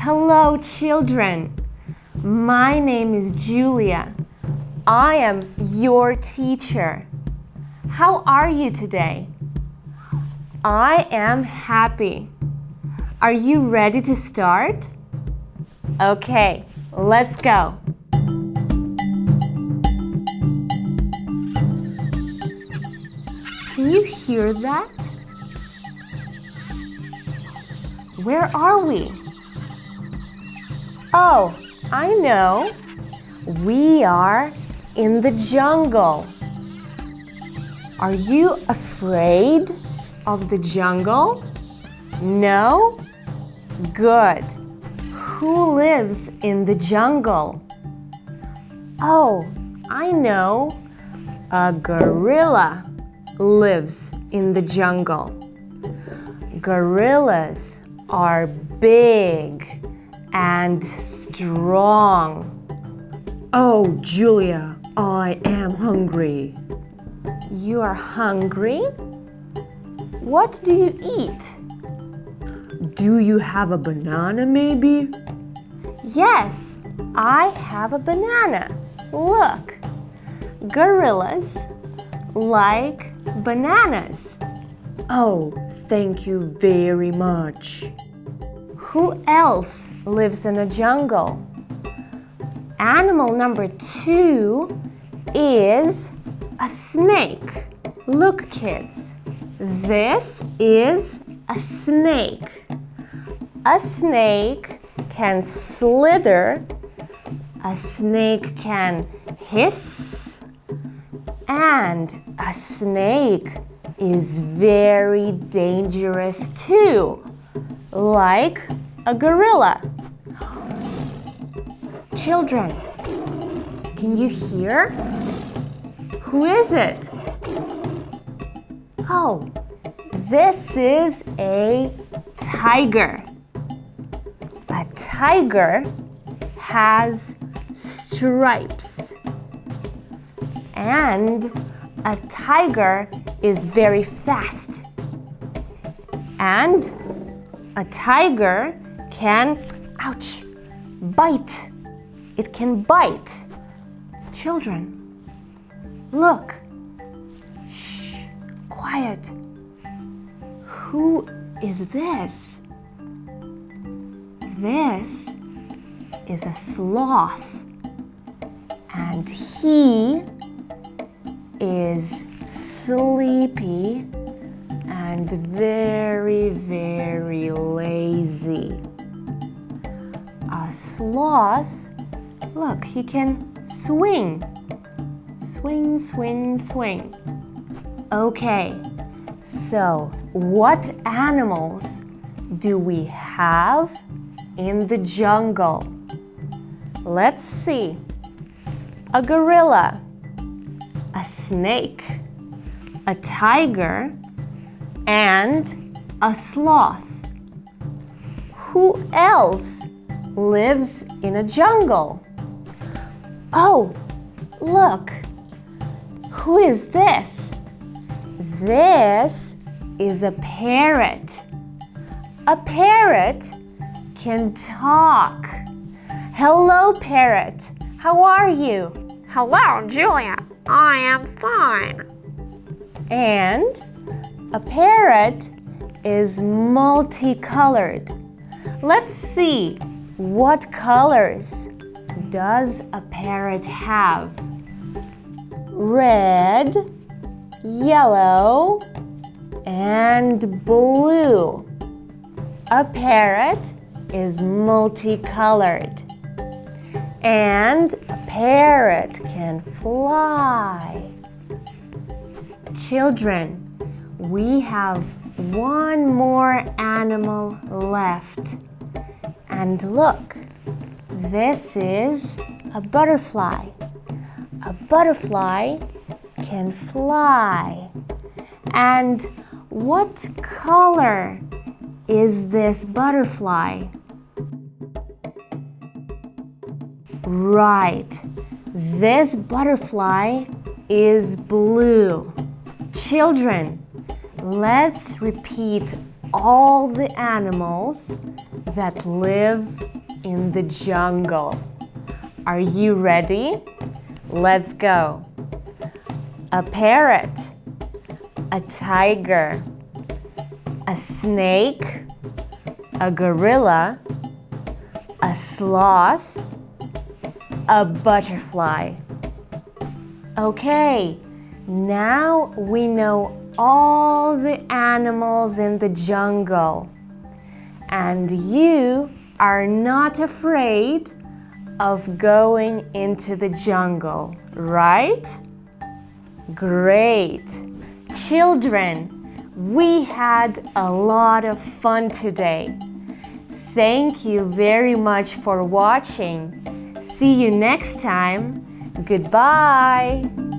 Hello, children. My name is Julia. I am your teacher. How are you today? I am happy. Are you ready to start? Okay, let's go. Can you hear that? Where are we? Oh, I know. We are in the jungle. Are you afraid of the jungle? No? Good. Who lives in the jungle? Oh, I know. A gorilla lives in the jungle. Gorillas are big and strong. Oh, Julia, I am hungry. You are hungry? What do you eat? Do you have a banana, maybe? Yes, I have a banana. Look, gorillas like bananas. Oh, thank you very much. Who else lives in a jungle? Animal number 2 is a snake. Look, kids, this is a snake. A snake can slither, a snake can hiss, and a snake is very dangerous too, like a gorilla. Children, can you hear? Who is it? Oh, this is a tiger. A tiger has stripes. And a tiger is very fast. And a tiger can, ouch, bite. It can bite. Children, look. Shh, quiet. Who is this? This is a sloth. And he is sleepy and very, very lazy. A sloth, look, he can swing. Swing, swing, swing. Okay, so what animals do we have in the jungle? Let's see. A gorilla, a snake, a tiger, and a sloth. Who else lives in a jungle? Oh, look. Who is this? This is a parrot. A parrot can talk. Hello, parrot. How are you? Hello, Julia. I am fine. And a parrot is multicolored. Let's see, what colors does a parrot have? Red, yellow, and blue. A parrot is multicolored. And a parrot can fly. Children, we have one more animal left. And look, this is a butterfly. A butterfly can fly. And what color is this butterfly? Right, this butterfly is blue. Children, let's repeat all the animals that live in the jungle. Are you ready? Let's go. A parrot, a tiger, a snake, a gorilla, a sloth, a butterfly. Okay, now we know all the animals in the jungle. And you are not afraid of going into the jungle, right? Great! Children, we had a lot of fun today. Thank you very much for watching. See you next time. Goodbye!